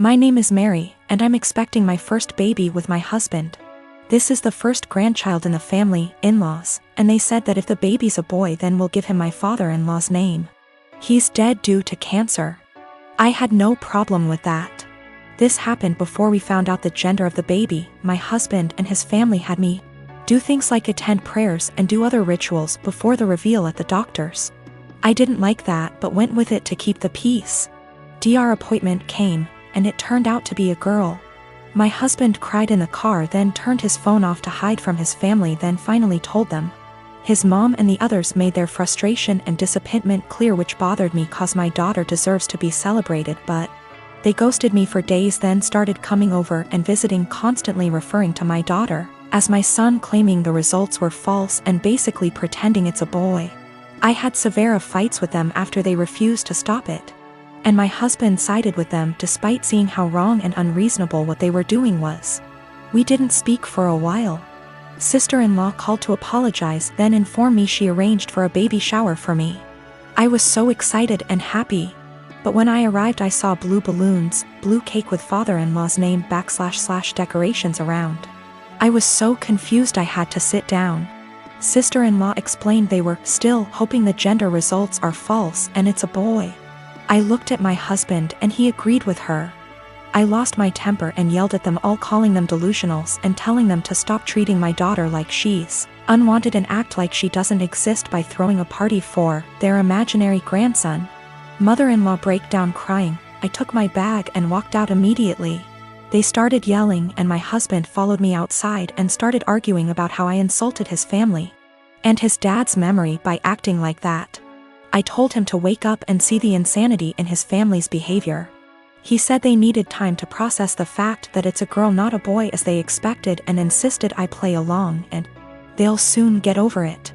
My name is Mary, and I'm expecting my first baby with my husband. This is the first grandchild in the family, in-laws, and they said that if the baby's a boy then we'll give him my father-in-law's name. He's dead due to cancer. I had no problem with that. This happened before we found out the gender of the baby. My husband and his family had me do things like attend prayers and do other rituals before the reveal at the doctor's. I didn't like that but went with it to keep the peace. Our appointment came, and it turned out to be a girl. My husband cried in the car, then turned his phone off to hide from his family, then finally told them. His mom and the others made their frustration and disappointment clear, which bothered me cause my daughter deserves to be celebrated, but they ghosted me for days, then started coming over and visiting, constantly referring to my daughter as my son, claiming the results were false and basically pretending it's a boy. I had severe fights with them after they refused to stop it. And my husband sided with them despite seeing how wrong and unreasonable what they were doing was. We didn't speak for a while. Sister-in-law called to apologize, then informed me she arranged for a baby shower for me. I was so excited and happy. But when I arrived I saw blue balloons, blue cake with father-in-law's name / decorations around. I was so confused I had to sit down. Sister-in-law explained they were still hoping the gender results are false and it's a boy. I looked at my husband and he agreed with her. I lost my temper and yelled at them all, calling them delusionals and telling them to stop treating my daughter like she's unwanted and act like she doesn't exist by throwing a party for their imaginary grandson. Mother-in-law broke down crying. I took my bag and walked out immediately. They started yelling and my husband followed me outside and started arguing about how I insulted his family and his dad's memory by acting like that. I told him to wake up and see the insanity in his family's behavior. He said they needed time to process the fact that it's a girl not a boy as they expected, and insisted I play along and they'll soon get over it.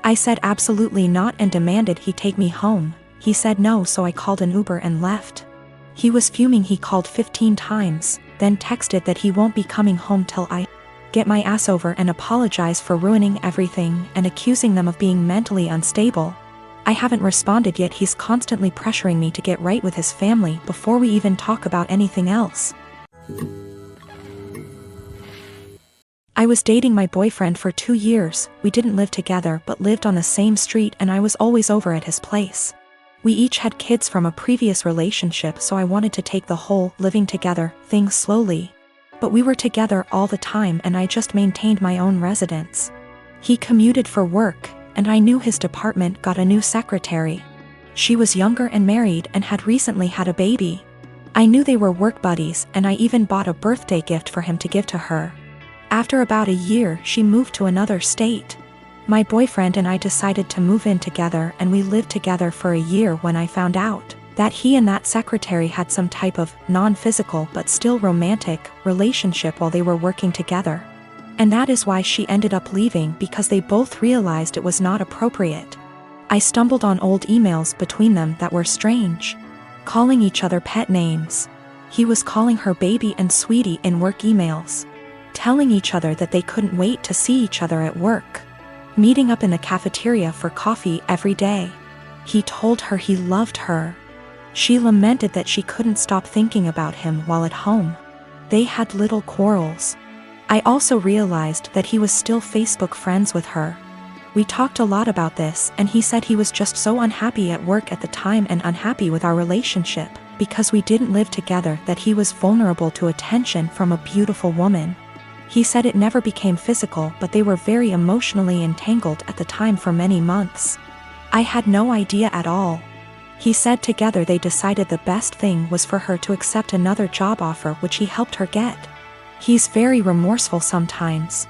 I said absolutely not and demanded he take me home. He said no, so I called an Uber and left. He was fuming. He called 15 times, then texted that he won't be coming home till I get my ass over and apologize for ruining everything and accusing them of being mentally unstable. I haven't responded yet. He's constantly pressuring me to get right with his family before we even talk about anything else. I was dating my boyfriend for 2 years. We didn't live together but lived on the same street, and I was always over at his place. We each had kids from a previous relationship, so I wanted to take the whole living together thing slowly. But we were together all the time and I just maintained my own residence. He commuted for work, and I knew his department got a new secretary. She was younger and married and had recently had a baby. I knew they were work buddies, and I even bought a birthday gift for him to give to her. After about a year, she moved to another state. My boyfriend and I decided to move in together, and we lived together for a year when I found out that he and that secretary had some type of non-physical but still romantic relationship while they were working together. And that is why she ended up leaving, because they both realized it was not appropriate. I stumbled on old emails between them that were strange, calling each other pet names. He was calling her baby and sweetie in work emails, telling each other that they couldn't wait to see each other at work, meeting up in the cafeteria for coffee every day. He told her he loved her. She lamented that she couldn't stop thinking about him while at home. They had little quarrels. I also realized that he was still Facebook friends with her. We talked a lot about this, and he said he was just so unhappy at work at the time and unhappy with our relationship because we didn't live together, that he was vulnerable to attention from a beautiful woman. He said it never became physical, but they were very emotionally entangled at the time for many months. I had no idea at all. He said together they decided the best thing was for her to accept another job offer, which he helped her get. He's very remorseful sometimes.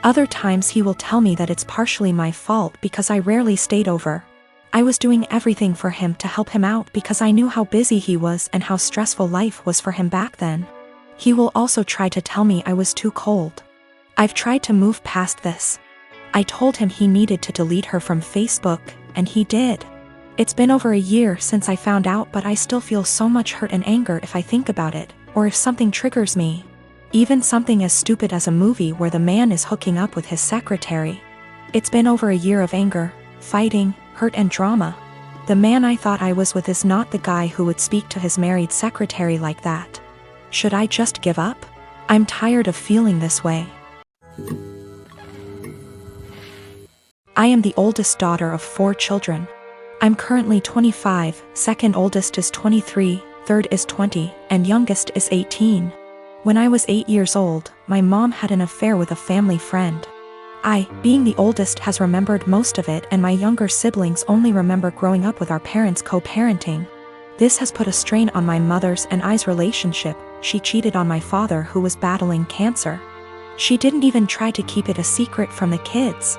Other times he will tell me that it's partially my fault because I rarely stayed over. I was doing everything for him to help him out because I knew how busy he was and how stressful life was for him back then. He will also try to tell me I was too cold. I've tried to move past this. I told him he needed to delete her from Facebook, and he did. It's been over a year since I found out, but I still feel so much hurt and anger if I think about it, or if something triggers me. Even something as stupid as a movie where the man is hooking up with his secretary. It's been over a year of anger, fighting, hurt and drama. The man I thought I was with is not the guy who would speak to his married secretary like that. Should I just give up? I'm tired of feeling this way. I am the oldest daughter of 4 children. I'm currently 25, second oldest is 23, third is 20, and youngest is 18. When I was 8 years old, my mom had an affair with a family friend. I, being the oldest, has remembered most of it, and my younger siblings only remember growing up with our parents co-parenting. This has put a strain on my mother's and I's relationship. She cheated on my father, who was battling cancer. She didn't even try to keep it a secret from the kids.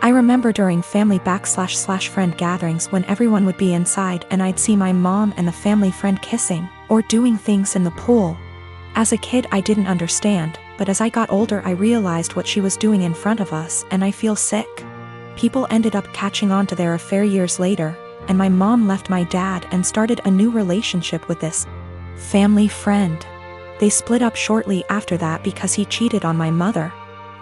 I remember during family / friend gatherings when everyone would be inside and I'd see my mom and the family friend kissing, or doing things in the pool. As a kid I didn't understand, but as I got older I realized what she was doing in front of us, and I feel sick. People ended up catching on to their affair years later, and my mom left my dad and started a new relationship with this family friend. They split up shortly after that because he cheated on my mother.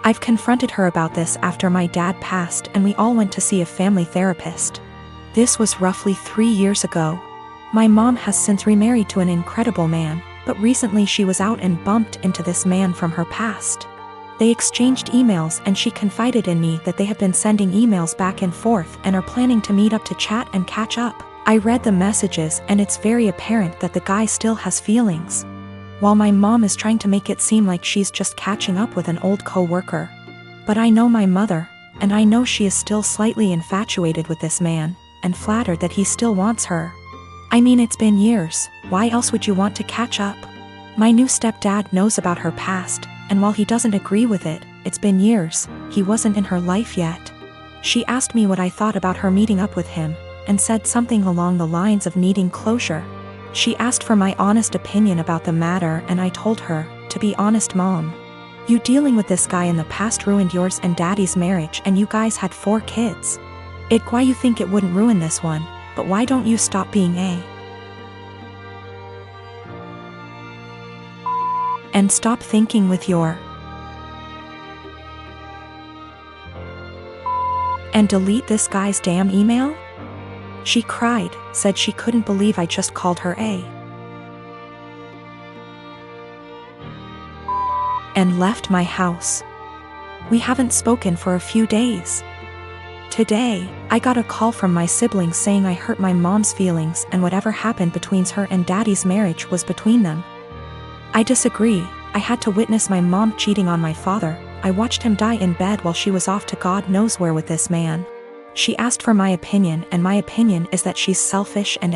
I've confronted her about this after my dad passed, and we all went to see a family therapist. This was roughly 3 years ago. My mom has since remarried to an incredible man, but recently she was out and bumped into this man from her past. They exchanged emails and she confided in me that they have been sending emails back and forth and are planning to meet up to chat and catch up. I read the messages and it's very apparent that the guy still has feelings. While my mom is trying to make it seem like she's just catching up with an old co-worker. But I know my mother, and I know she is still slightly infatuated with this man, and flattered that he still wants her. I mean, it's been years, why else would you want to catch up? My new stepdad knows about her past, and while he doesn't agree with it, it's been years, he wasn't in her life yet. She asked me what I thought about her meeting up with him, and said something along the lines of needing closure. She asked for my honest opinion about the matter, and I told her, to be honest Mom, you dealing with this guy in the past ruined yours and Daddy's marriage, and you guys had 4 kids. Why you think it wouldn't ruin this one, but why don't you stop being and stop thinking with your and delete this guy's damn email? She cried, said she couldn't believe I just called her and left my house. We haven't spoken for a few days. Today, I got a call from my siblings saying I hurt my mom's feelings and whatever happened between her and Daddy's marriage was between them. I disagree. I had to witness my mom cheating on my father. I watched him die in bed while she was off to God knows where with this man. She asked for my opinion, and my opinion is that she's selfish and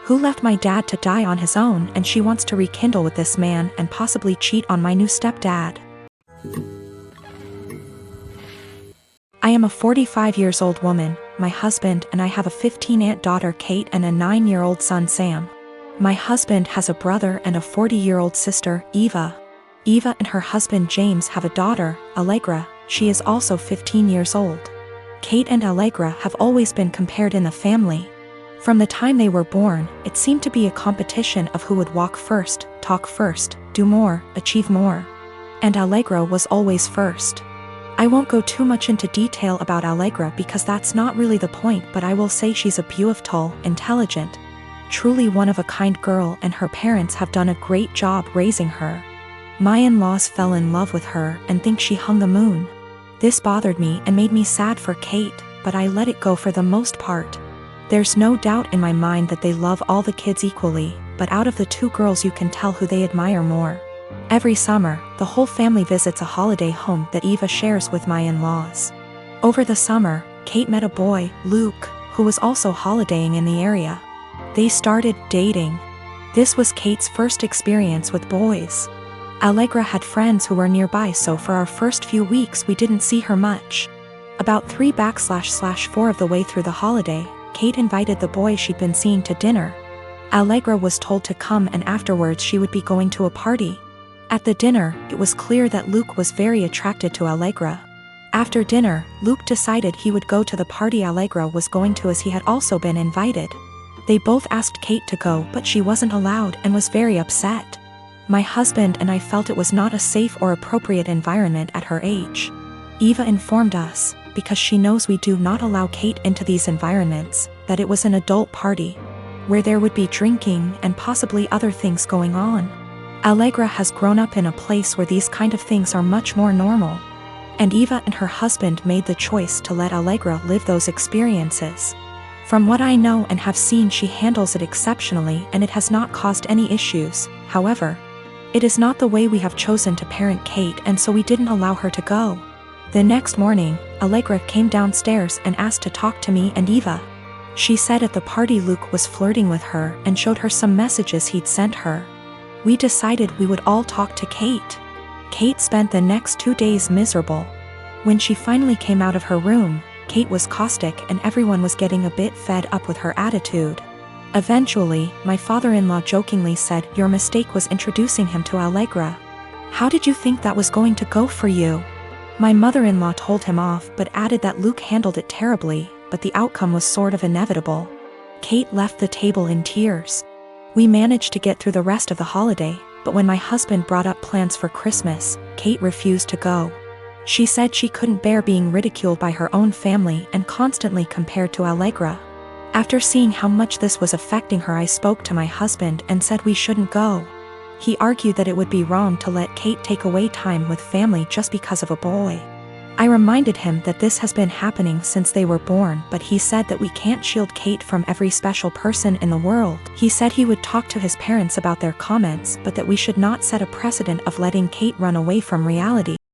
who left my dad to die on his own, and she wants to rekindle with this man and possibly cheat on my new stepdad. I am a 45 years old woman, my husband and I have a 15-aunt daughter Kate and a 9-year-old son Sam. My husband has a brother and a 40-year-old sister, Eva. Eva and her husband James have a daughter, Allegra. She is also 15 years old. Kate and Allegra have always been compared in the family. From the time they were born, it seemed to be a competition of who would walk first, talk first, do more, achieve more. And Allegra was always first. I won't go too much into detail about Allegra because that's not really the point, but I will say she's a beautiful, intelligent, truly one-of-a-kind girl, and her parents have done a great job raising her. My in-laws fell in love with her and think she hung the moon. This bothered me and made me sad for Kate, but I let it go for the most part. There's no doubt in my mind that they love all the kids equally, but out of the 2 girls you can tell who they admire more. Every summer, the whole family visits a holiday home that Eva shares with my in-laws. Over the summer, Kate met a boy, Luke, who was also holidaying in the area. They started dating. This was Kate's first experience with boys. Allegra had friends who were nearby, so for our first few weeks we didn't see her much. About 3/4 of the way through the holiday, Kate invited the boy she'd been seeing to dinner. Allegra was told to come, and afterwards she would be going to a party. At the dinner, it was clear that Luke was very attracted to Allegra. After dinner, Luke decided he would go to the party Allegra was going to as he had also been invited. They both asked Kate to go, but she wasn't allowed and was very upset. My husband and I felt it was not a safe or appropriate environment at her age. Eva informed us, because she knows we do not allow Kate into these environments, that it was an adult party. where there would be drinking and possibly other things going on. Allegra has grown up in a place where these kind of things are much more normal. And Eva and her husband made the choice to let Allegra live those experiences. From what I know and have seen, she handles it exceptionally and it has not caused any issues. However, it is not the way we have chosen to parent Kate, and so we didn't allow her to go. The next morning, Allegra came downstairs and asked to talk to me and Eva. She said at the party Luke was flirting with her and showed her some messages he'd sent her. We decided we would all talk to Kate. Kate spent the next 2 days miserable. When she finally came out of her room, Kate was caustic and everyone was getting a bit fed up with her attitude. Eventually, my father-in-law jokingly said, "Your mistake was introducing him to Allegra. How did you think that was going to go for you?" My mother-in-law told him off but added that Luke handled it terribly, but the outcome was sort of inevitable. Kate left the table in tears. We managed to get through the rest of the holiday, but when my husband brought up plans for Christmas, Kate refused to go. She said she couldn't bear being ridiculed by her own family and constantly compared to Allegra. After seeing how much this was affecting her, I spoke to my husband and said we shouldn't go. He argued that it would be wrong to let Kate take away time with family just because of a boy. I reminded him that this has been happening since they were born, but he said that we can't shield Kate from every special person in the world. He said he would talk to his parents about their comments, but that we should not set a precedent of letting Kate run away from reality.